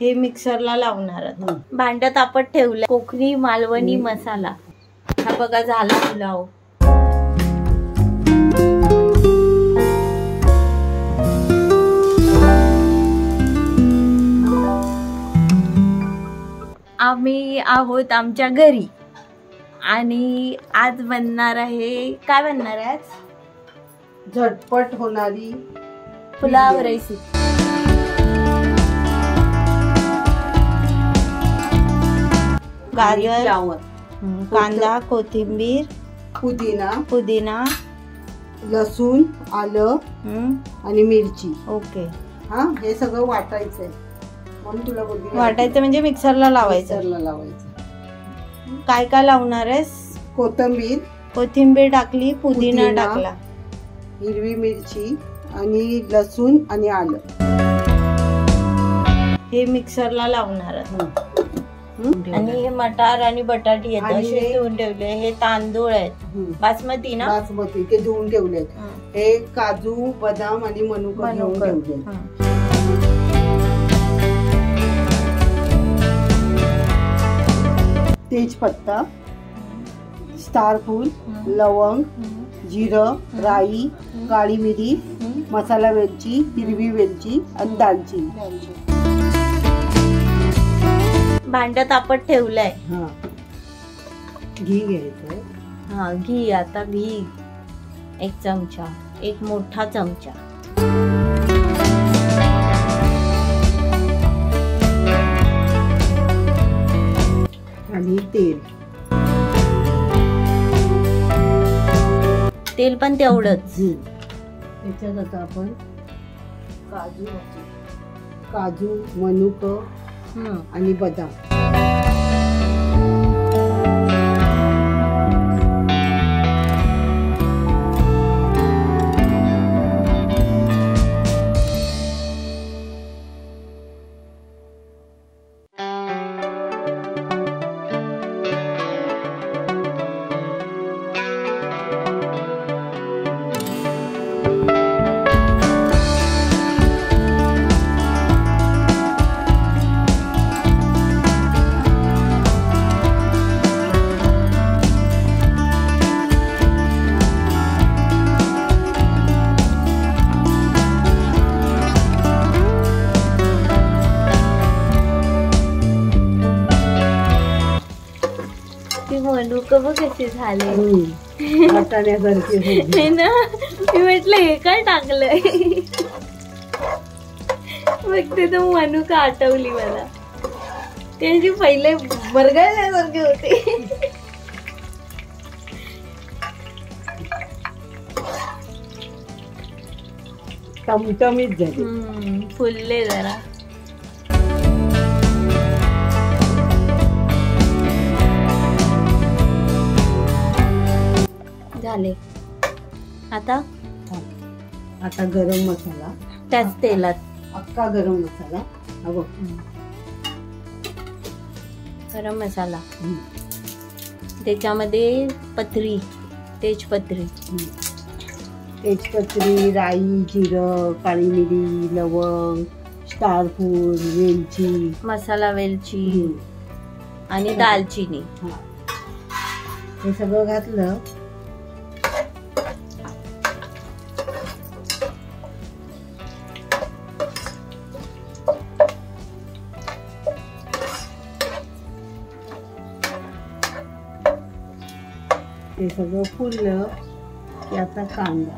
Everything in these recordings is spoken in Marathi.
हे मिक्सरला लावणार आहोत. भांड तापत ठेवलं. कोकणी मालवणी मसाला हा बघा झाला पुलाव. आम्ही आहोत आमच्या घरी आणि आज बनणार आहे. काय बनणार आहे आज? झटपट होणारी पुलाव रेसिपी. गाजर, कांदा, कोथिंबीर, पुदिना, लसूण, आलं आणि मिरची. ओके. हा हे सगळं वाटायचंय म्हणून तुला बोलली. वाटायचं म्हणजे मिक्सरला लावायचं. काय काय लावणार आहेस? कोथिंबीर टाकली, पुदिना टाकला, हिरवी मिरची आणि लसूण आणि आलं हे मिक्सरला लावणार आहोत. आणि हे मटार आणि बटाटी आहेत धुवून ठेवले. हे तांदूळ आहेत बासमती ना? बासमती ते धुवून ठेवलेत. हे काजू, बदाम आणि मनुका घेऊन ठेवले. तेजपत्ता, स्टारफूल, लवंग, जिरं, राई, काळी मिरी, मसाला वेलची, हिरवी वेलची आणि दालचिनी. भांड तापत ठेवलंय. घी घ्यायचंय. हा घी. आता घी 1 चमचा, 1 मोठा चमचा. आणि तेल पण तेवढंच. त्याच्यात आता आपण काजू, मनुक आणि बदाम. मनुक बघ कसे झाले वाटाण्यासारखे ना. मी म्हटलं हे काय टाकलंय. मग ते तर मनुका आठवली मला. त्याची पहिले बरगळल्यासारखे होते. टमटमीत झाले. फुलले जरा. झाले. आता गरम मसाला त्याच तेलात. अख्खा गरम मसाला. गरम मसाला. त्याच्यामध्ये तेजपत्री, राई, जिरं, काळी मिरी, लवंग, स्टारफूल, वेलची, मसाला वेलची आणि दालचिनी. हे सगळं घातलं. ते सगळं फुललं की आता कांदा.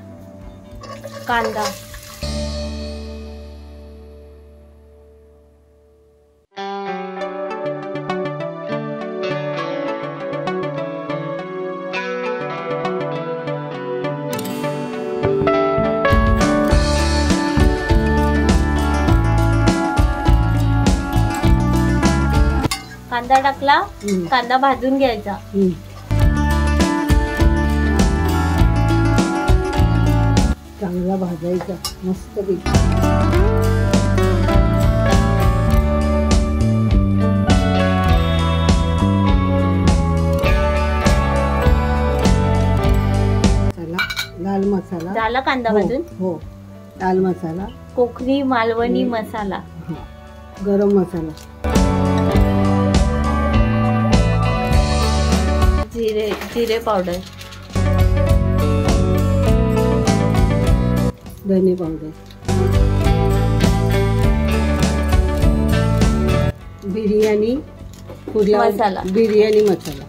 कांदा टाकला. कांदा भाजून घ्यायचा. चांगला भाजायचा मस्त पैकी. लाल मसाला झाला. कांदा भाजून हो लाल मसाला, कोकणी मालवणी मसाला गरम मसाला, जिरे पावडर, धने पावडर, बिर्याणी मसाला, बिर्याणी मसाला,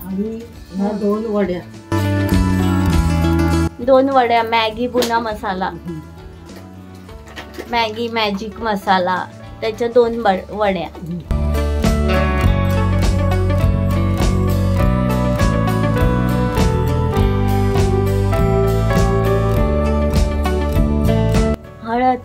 आणि ह्या 2 वड्या, मॅगी पुना मसाला, मॅगी मॅजिक मसाला, त्याच्या 2 वड्या. हळद,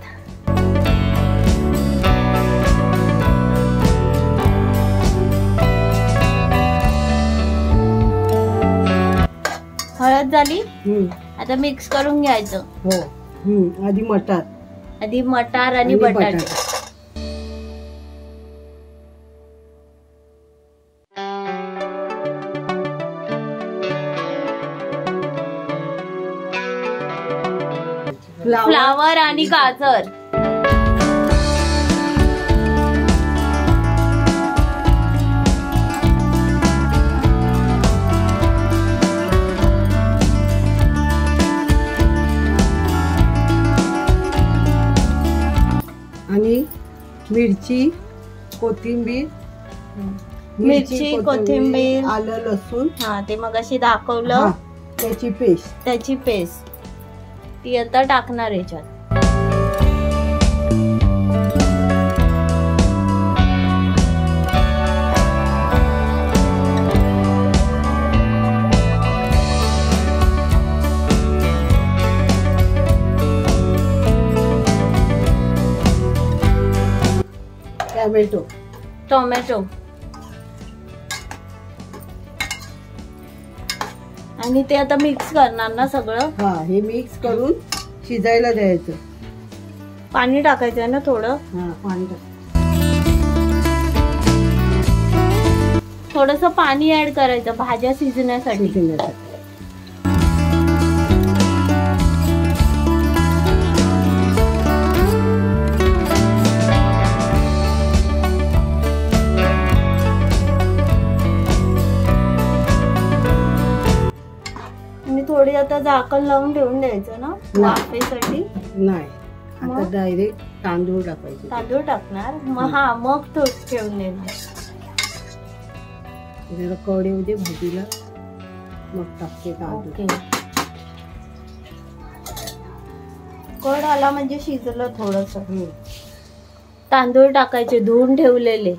हळद झाली. आता मिक्स करून घ्यायचं. हो. आधी मटार आणि बटाटे. फ्लावर आणि गाजर. आणि मिरची, कोथिंबीर, आलं लसूण. हा, ते मगाशी दाखवलं. त्याची पेस्ट ती आता टाकणार याच्यात. टोमॅटो आणि ते आता मिक्स करणार ना सगळं. हा, हे मिक्स करून शिजायला द्यायचं. पाणी टाकायचं आहे ना थोडं. हा, पाणी टाक. थोडस पाणी ऍड करायचं भाज्या शिजण्यासाठी. थोडी आता झाकण लावून ठेवून द्यायचं ना वाफेसाठी. नाही, आता डायरेक्ट तांदूळ टाकायचे. तांदूळ टाकणार. मग तो ठेवून देणार. जरा कड येऊ दे भाजीला, मग टाकते तांदूळ. कड आला म्हणजे शिजलं थोडस. तांदूळ टाकायचे धुवून ठेवलेले.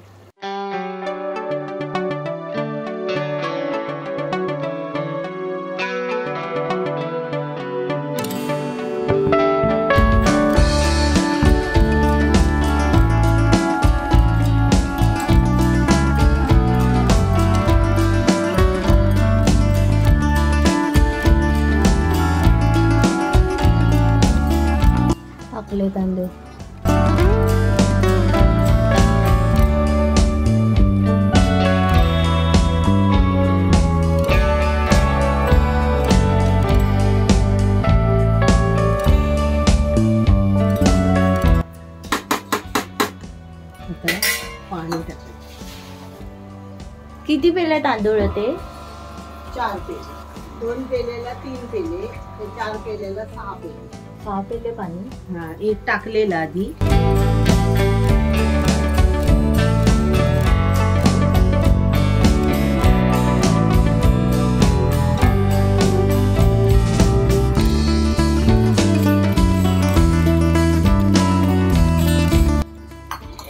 तांदूळ पाणी टाकायचं. किती पेले तांदूळ होते? 4 पेले. 2 पेलेला 3 पेले, 4 पेलेला 6 पेले. 6 पेले पाणी. हा, एक टाकलेला आधी.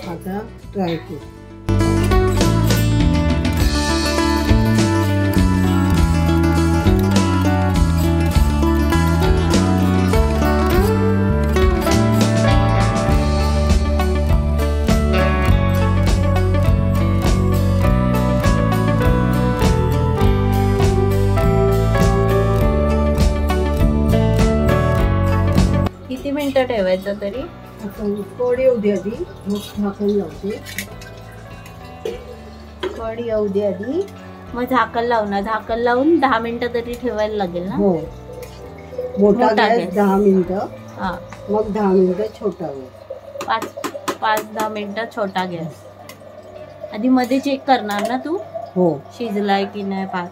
आता ड्रायफ्रूट. किती मिनिटं ठेवायचं तरी? थोडे येऊ दे आधी, मग झाकण लावते. पण येऊ दे आधी, मग झाकण लावणार. झाकण लावून 10 मिनिटं तरी ठेवायला लागेल ना. हो, मोठा गॅस 10 मिनिटं, हा, मग 10 मिनिटं छोटा गॅस. 5-10 मिनिटं छोटा गॅस. आधी मध्ये चेक करणार ना तू? हो, शिजलाय की नाही भात.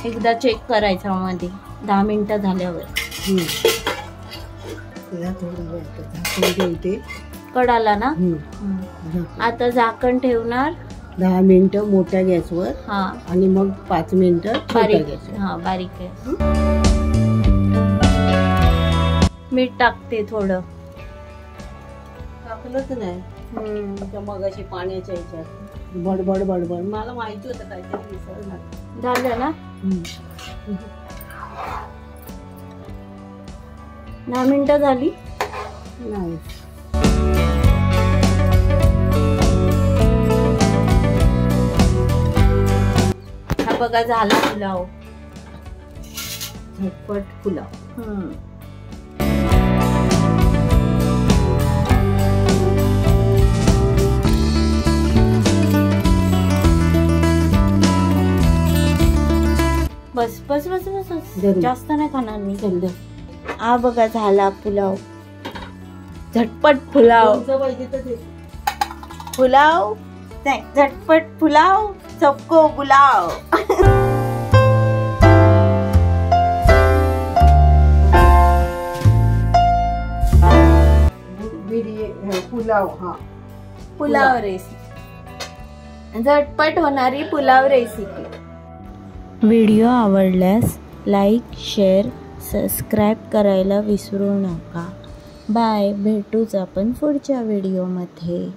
एकदा चेक करायचा मध्ये 10 मिनिटं झाल्यावर. झाकण ठेवते. कडाला ना. आता झाकण ठेवणार 10 मिनिटं मोठ्या गॅसवर. हा, आणि मग 5 मिनिटं बारीक गॅसवर. हा, बारीक गॅस. मीठ टाकते थोडं. टाकलंच नाही मगाशी पाण्याच्या ह्याच्यात. बडबड बडबड, मला माहिती होतं काहीतरी विसरणार. झालं ना. 10 मिनिटं झाली नाही. हा बघा, झाला पुलाव. झटपट पुलाव. बस बस बस बस, जरूर. जास्त नाही खाणार मी. हा बघा, झाला पुलाव. झटपट पुलाव. पुलाव नाही, झटपट पुलाव, सबको बुलाव. पुलाव. हा, पुलाव रेसिपी, झटपट होणारी पुलाव रेसिपी. व्हिडिओ आवडल्यास लाईक, शेअर, सबस्क्राईब करायला विसरू नका. बाय. भेटूच आपण पुढच्या व्हिडिओमध्ये.